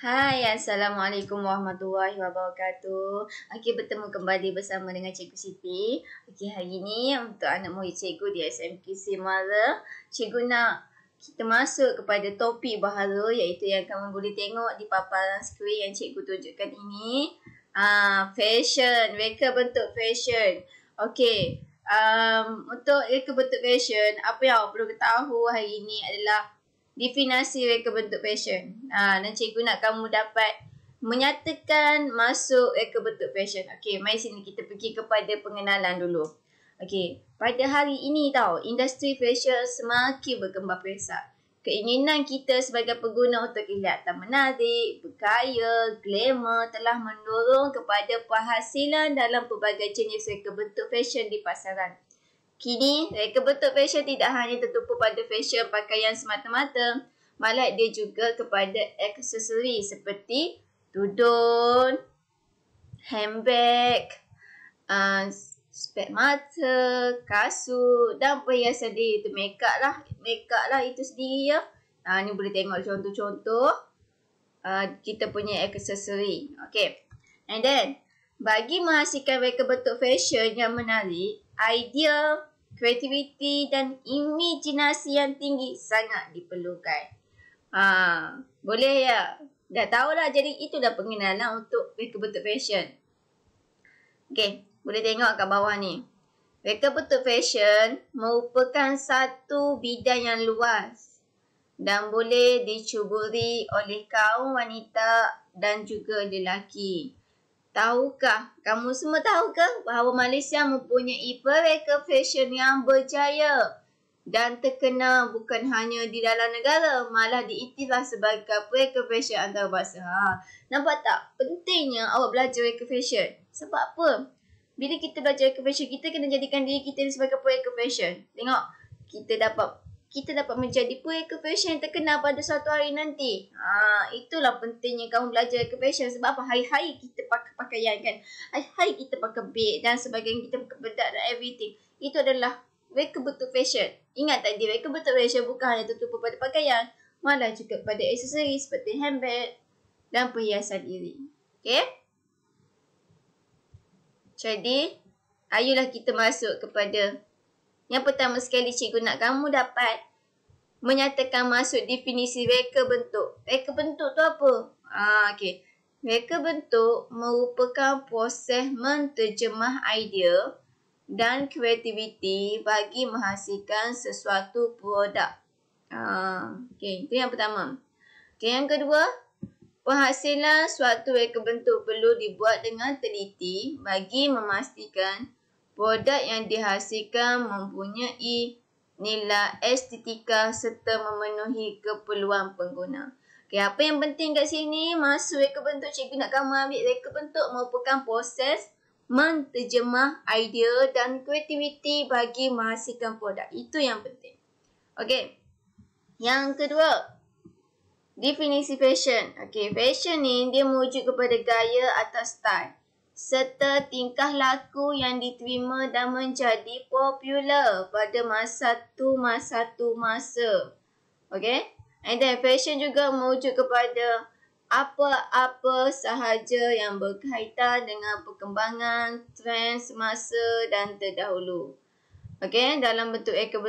Hai, Assalamualaikum warahmatullahi wabarakatuh. Okey, bertemu kembali bersama dengan Cikgu Siti. Okey, hari ini untuk anak murid cikgu di SMK Semara, cikgu nak kita masuk kepada topik baharu iaitu yang kamu boleh tengok di paparan skrin yang cikgu tunjukkan ini. Fashion, reka bentuk fashion. Okey, untuk reka bentuk fashion, apa yang awak perlu ketahui hari ini adalah definisi reka bentuk fashion. Dan cikgu nak kamu dapat menyatakan masuk reka bentuk fashion. Okey, mari sini kita pergi kepada pengenalan dulu. Okey, pada hari ini industri fashion semakin berkembang pesat. Keinginan kita sebagai pengguna untuk kelihatan menarik, bergaya, glamour telah mendorong kepada penghasilan dalam pelbagai jenis reka bentuk fashion di pasaran. Kini, reka bentuk fashion tidak hanya tertumpu pada fashion pakaian semata-mata, malah dia juga kepada aksesori seperti tudung, handbag, spek mata, kasut dan perhiasan diri itu make-up lah itu sendiri ya. Ni boleh tengok contoh-contoh kita punya aksesori. Okay. And then, bagi menghasilkan reka bentuk fashion yang menarik, idea, kreativiti dan imajinasi yang tinggi sangat diperlukan. Boleh ya? Dah tahulah, jadi itulah pengenalan untuk reka bentuk fashion. Okey, boleh tengok kat bawah ni. Reka bentuk fashion merupakan satu bidang yang luas dan boleh dicuburi oleh kaum wanita dan juga lelaki. Tahukah, kamu semua tahukah bahawa Malaysia mempunyai pereka fashion yang berjaya dan terkenal bukan hanya di dalam negara, malah diiktiraf sebagai pereka fashion antarabangsa. Nampak tak? Pentingnya awak belajar reka fashion. Sebab apa? Bila kita belajar reka fashion, kita kena jadikan diri kita sebagai pereka fashion. Tengok, kita dapat menjadi pereka fashion yang terkenal pada suatu hari nanti. Itulah pentingnya kamu belajar reka fashion. Sebab apa? Hari-hari kita pakai pakaian kan. Hari-hari kita pakai beg dan sebagainya. Kita pakai bedak dan everything. Itu adalah reka bentuk fashion. Ingat tadi, reka bentuk fashion bukan hanya tertumpu pada pakaian, malah juga pada aksesori seperti handbag dan perhiasan diri. Okay? Jadi, ayolah kita masuk kepada yang pertama sekali. Cikgu nak kamu dapat menyatakan masuk definisi reka bentuk. Reka bentuk tu apa? Okay. Reka bentuk merupakan proses menterjemah idea dan kreativiti bagi menghasilkan sesuatu produk. Okay, itu yang pertama. Okay, yang kedua, penghasilan suatu reka bentuk perlu dibuat dengan teliti bagi memastikan produk yang dihasilkan mempunyai nilai estetika serta memenuhi keperluan pengguna. Okay, apa yang penting kat sini, masuk reka bentuk, cikgu nak kamu ambil reka bentuk merupakan proses menterjemah idea dan kreativiti bagi menghasilkan produk. Itu yang penting. Okay. Yang kedua, definisi fashion. Okay, fashion ni dia merujuk kepada gaya atau style serta tingkah laku yang diterima dan menjadi popular pada masa. Okay? And then fashion juga merujuk kepada apa-apa sahaja yang berkaitan dengan perkembangan, trend semasa dan terdahulu. Okay? Dalam reka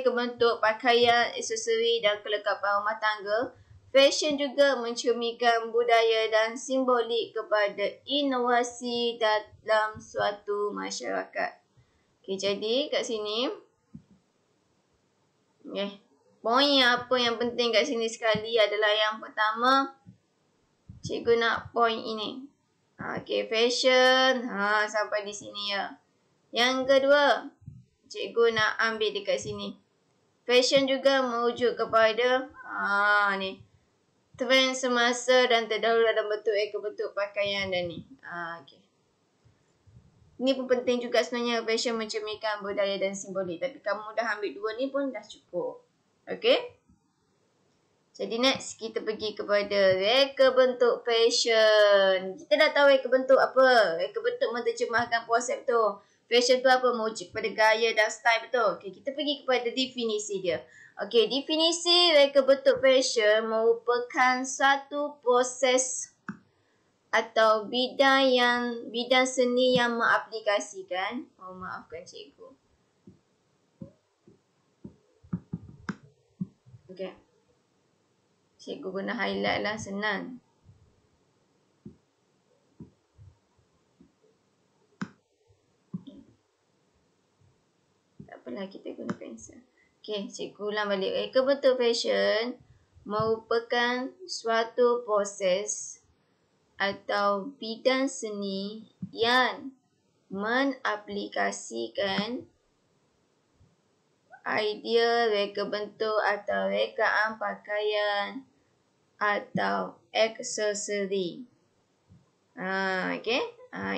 bentuk pakaian, aksesori dan kelengkapan rumah tangga, fashion juga mencerminkan budaya dan simbolik kepada inovasi dalam suatu masyarakat. Okay, jadi kat sini, poin apa yang penting kat sini sekali adalah yang pertama, cikgu nak poin ini. Okay, fashion. Sampai di sini ya. Yang kedua, cikgu nak ambil dekat sini. Fashion juga merujuk kepada ni, trend semasa dan terdahulu dalam bentuk reka bentuk pakaian dan ni. Okay. Ni pun penting juga sebenarnya, fashion mencerminkan budaya dan simbolik. Tapi kamu dah ambil dua ni pun dah cukup. Okay. Jadi next kita pergi kepada reka bentuk fashion. Kita dah tahu reka bentuk apa. Reka bentuk menterjemahkan konsep tu. Fashion tu apa? Merujuk kepada gaya dan style, betul. Okay, kita pergi kepada definisi dia. Okey, definisi reka bentuk fashion merupakan satu proses atau bidang seni yang mengaplikasikan. Oh, maafkan cikgu. Okey. Cikgu guna highlight lah, senang. Tak apalah, kita guna pensel. Okey, cikgu ulang balik. Reka bentuk fashion merupakan suatu proses atau bidang seni yang mengaplikasikan idea reka bentuk atau rekaan pakaian atau aksesori. Okey.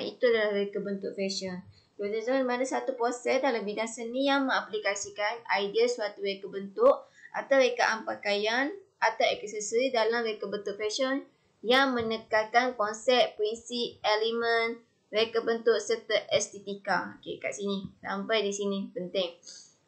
Itu adalah reka bentuk fashion. Jadi mana satu proses dalam bidang seni yang mengaplikasikan idea suatu reka bentuk atau rekaan pakaian atau aksesori dalam reka bentuk fashion yang menekankan konsep, prinsip, elemen, reka bentuk serta estetika. Okey, kat sini. Sampai di sini. Penting.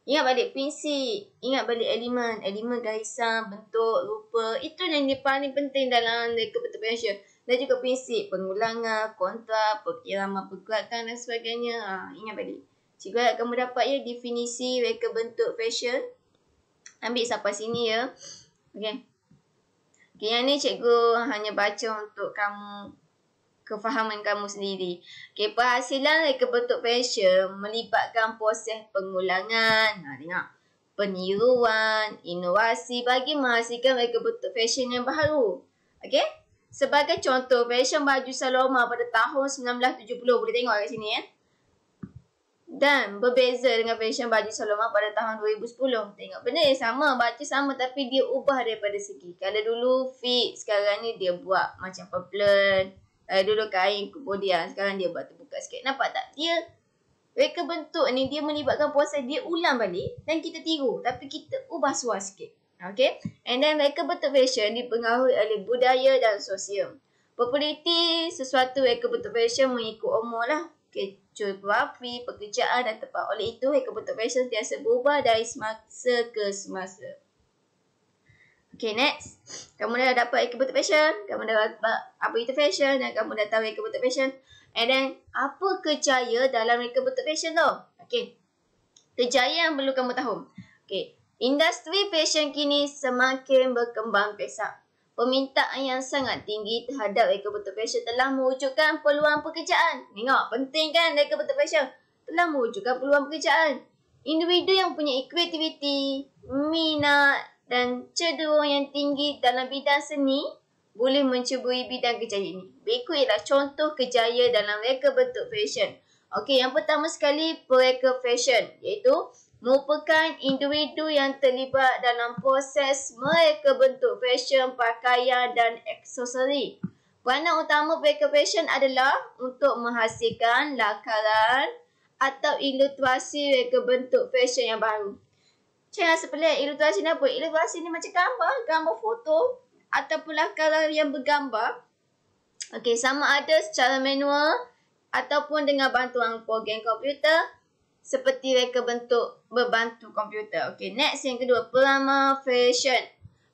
Ingat balik prinsip. Ingat balik elemen. Elemen garisan, bentuk, rupa. Itu yang paling penting dalam reka bentuk fashion. Dan juga prinsip pengulangan, kontra, perkiraman pergerakan dan sebagainya. Ingat balik. Cikgu harap kamu dapat ya definisi reka bentuk fashion. Ambil sampai sini ya. Okey. Okay, yang ni cikgu hanya baca untuk kamu, kefahaman kamu sendiri. Okay, perhasilan reka bentuk fashion melibatkan proses pengulangan. Tengok. Peniruan, inovasi bagi menghasilkan reka bentuk fashion yang baru. Okey. Sebagai contoh, fashion baju Saloma pada tahun 1970. Boleh tengok kat sini ya. Dan berbeza dengan fashion baju Saloma pada tahun 2010. Tengok benda yang sama, baju sama tapi dia ubah daripada segi. Kalau dulu fit, sekarang ni dia buat macam peplan. Dulu kain kemudian, sekarang dia buat terbuka sikit. Nampak tak? Dia reka bentuk ni dia melibatkan proses, dia ulang balik dan kita tiru. Tapi kita ubah suara sikit. Okay. And then reka bentuk fashion dipengaruhi oleh budaya dan sosial. Populariti sesuatu reka bentuk fashion mengikut umur lah. Geografi, pekerjaan dan tempat. Oleh itu, reka bentuk fashion biasa berubah dari semasa ke semasa. Okay, next. Kamu dah dapat reka bentuk fashion. Kamu dah dapat apa itu fashion. Dan kamu dah tahu reka bentuk fashion. And then, apa kejaya dalam reka bentuk fashion tu? Okay. Kejaya yang perlu kamu tahu. Okay. Industri fashion kini semakin berkembang pesat. Permintaan yang sangat tinggi terhadap reka bentuk fashion telah mewujudkan peluang pekerjaan. Tengok, penting kan reka bentuk fashion? Telah mewujudkan peluang pekerjaan. Individu yang punya kreativiti, minat dan cenderung yang tinggi dalam bidang seni boleh mencuburi bidang kejayaan ini. Berikut ialah contoh kejayaan dalam reka bentuk fashion. Okey, yang pertama sekali pereka fashion, iaitu merupakan individu yang terlibat dalam proses mereka bentuk fashion, pakaian dan aksesori. Peranan utama pereka fashion adalah untuk menghasilkan lakaran atau ilustrasi reka bentuk fashion yang baru. Jangan rasa pelik, ilustrasi ni apa? Ilustrasi ni macam gambar foto ataupun lakaran yang bergambar. Okey, sama ada secara manual ataupun dengan bantuan program komputer. Seperti reka bentuk berbantu komputer. Okey, next yang kedua, peramal fashion.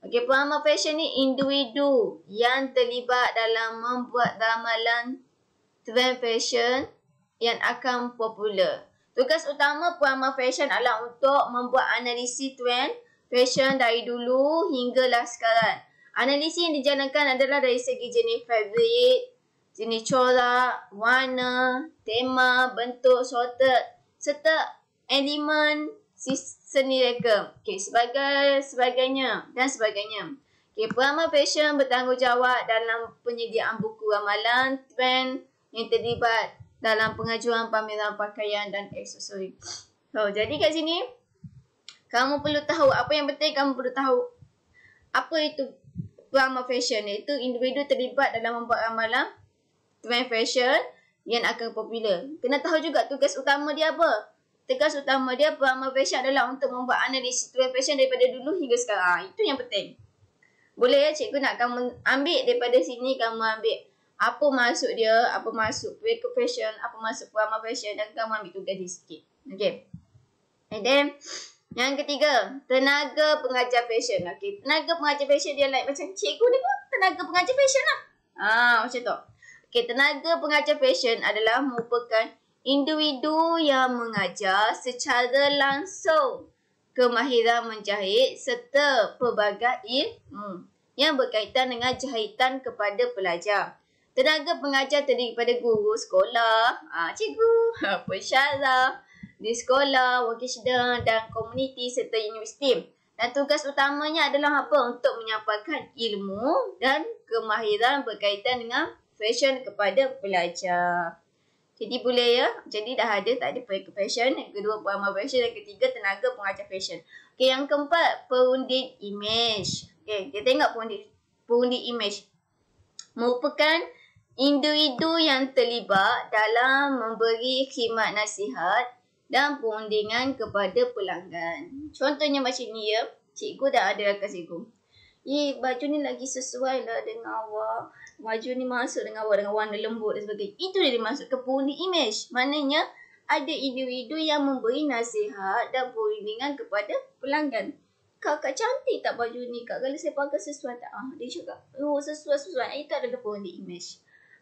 Okey, peramal fashion ni individu yang terlibat dalam membuat ramalan trend fashion yang akan popular. Tugas utama peramal fashion adalah untuk membuat analisis trend fashion dari dulu hinggalah sekarang. Analisis yang dijalankan adalah dari segi jenis fabric, jenis corak, warna, tema, bentuk, sorted serta elemen seni reka. Okey, sebagainya. Okey, peramal fashion bertanggungjawab dalam penyediaan buku ramalan trend yang terlibat dalam pengajuan pameran pakaian dan aksesori. Jadi kat sini kamu perlu tahu apa yang penting, kamu perlu tahu apa itu peramal fashion, iaitu individu terlibat dalam membuat ramalan trend fashion yang akan popular. Kena tahu juga tugas utama dia apa. Tugas utama dia peramal fashion adalah untuk membuat analisis trend fashion daripada dulu hingga sekarang. Itu yang penting. Boleh ya cikgu nak kamu ambil daripada sini, kamu ambil apa maksud dia, apa maksud pereka fashion, apa maksud peramal fashion dan kamu ambil tugas dia sikit. Okay. And then Yang ketiga, tenaga pengajar fashion. Okey, tenaga pengajar fashion dia like macam cikgu ni pun tenaga pengajar fashion lah. Macam tu. Okey, tenaga pengajar fashion adalah merupakan individu yang mengajar secara langsung kemahiran menjahit serta pelbagai ilmu yang berkaitan dengan jahitan kepada pelajar. Tenaga pengajar terdiri daripada guru sekolah, cikgu, pensyarah di sekolah, vocational dan komuniti serta universiti. Dan tugas utamanya adalah apa? Untuk menyampaikan ilmu dan kemahiran berkaitan dengan fashion kepada pelajar. Jadi boleh ya. Jadi dah ada, tak ada fashion. Yang kedua, pengamal fashion. Yang ketiga, tenaga pengajar fashion. Okey, yang keempat, pengundit imej. Okey, kita tengok pengundit imej. Merupakan individu yang terlibat dalam memberi khidmat nasihat dan perundingan kepada pelanggan. Contohnya macam ni ya. Cikgu dah ada kat cikgu. Baju ni lagi sesuai lah dengan awak. Baju ni masuk dengan awak dengan warna lembut dan sebagainya. Itu dia dimasuk ke pengundit imej. Maknanya ada individu yang memberi nasihat dan perundingan kepada pelanggan. Kak cantik tak baju ni? Kak kalau saya pakai sesuai tak? Dia cakap, sesuai. Itu adalah pengundit imej.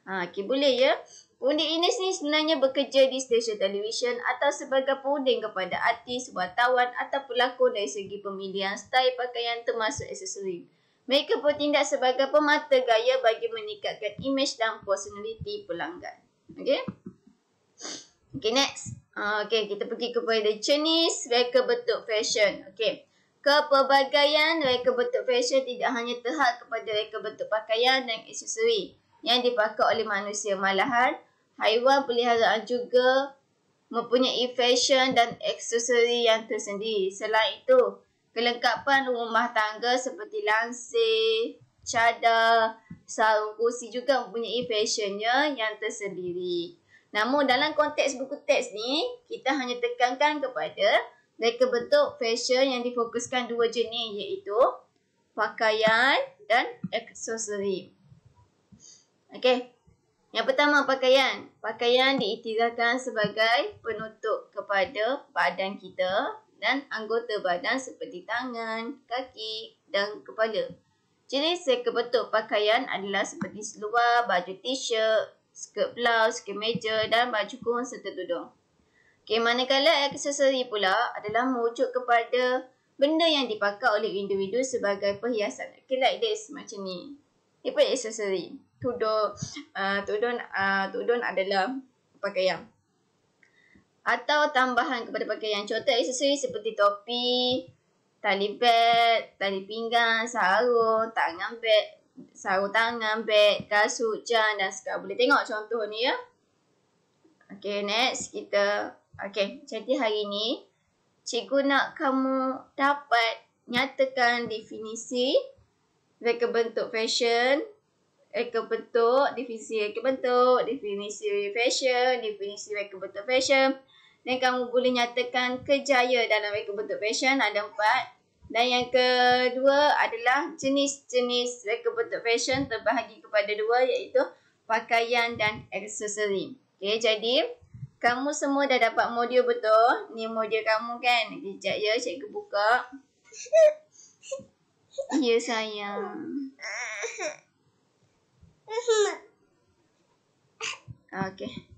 Okay, boleh ya. Pengundit imej ni sebenarnya bekerja di stesen televisyen atau sebagai perunding kepada artis, wartawan atau pelakon dari segi pemilihan style pakaian termasuk aksesori. Mereka bertindak sebagai pemata gaya bagi meningkatkan imej dan personaliti pelanggan. Okay. Okay, next. Okay, kita pergi kepada jenis reka bentuk fashion. Okay. Kepelbagaian reka bentuk fashion tidak hanya terhad kepada reka bentuk pakaian dan aksesori yang dipakai oleh manusia. Malahan, haiwan peliharaan juga mempunyai fashion dan aksesori yang tersendiri. Selain itu, kelengkapan rumah tangga seperti lansir, cadar, sarung kursi juga mempunyai fashionnya yang tersendiri. Namun dalam konteks buku teks ni, kita hanya tekankan kepada reka bentuk fashion yang difokuskan dua jenis, iaitu pakaian dan aksesori. Okey. Yang pertama, pakaian. Pakaian diiktirafkan sebagai penutup kepada badan kita dan anggota badan seperti tangan, kaki dan kepala. Jenis reka bentuk pakaian adalah seperti seluar, baju t-shirt, skirt blouse, kemeja dan baju kurung serta tudung. Okey, manakala aksesori pula adalah merujuk kepada benda yang dipakai oleh individu sebagai perhiasan. Okay, like this, macam ni. Itu aksesori. Tudung adalah pakaian. Atau tambahan kepada pakaian. Contoh aksesori seperti topi, tali beg, tali pinggang, sarung tangan, beg, kasut, jam dan skar. Boleh tengok contoh ni ya. Okay, next kita. Okay, jadi hari ni cikgu nak kamu dapat nyatakan definisi reka bentuk fashion, definisi reka bentuk, definisi fashion, definisi reka bentuk fashion. Dan kamu boleh nyatakan kejayaan dalam reka bentuk fashion, ada 4. Dan yang kedua adalah jenis-jenis reka bentuk fashion terbahagi kepada 2, iaitu pakaian dan aksesori. Okay, jadi kamu semua dah dapat modul betul? Ni modul kamu kan? Sekejap ya, cikgu buka. Ya sayang. Okay.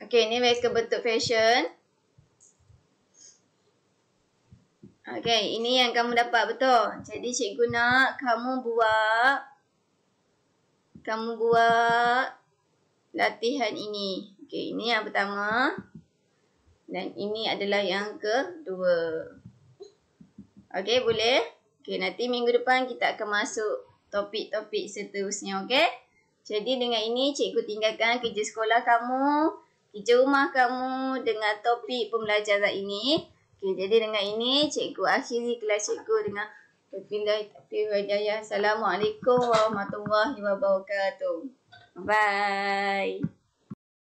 Okay, ni reka bentuk fashion. Okay, ini yang kamu dapat betul. Jadi cikgu nak kamu buat latihan ini. Okay, ini yang pertama. Dan ini adalah yang kedua. Okay, boleh? Okay, nanti minggu depan kita akan masuk topik-topik seterusnya. Okay? Jadi dengan ini cikgu tinggalkan kerja sekolah kamu, kerja rumah kamu dengan topik pembelajaran ini. Okay, jadi dengan ini cikgu akhiri kelas cikgu dengan Assalamualaikum warahmatullahi wabarakatuh. Bye.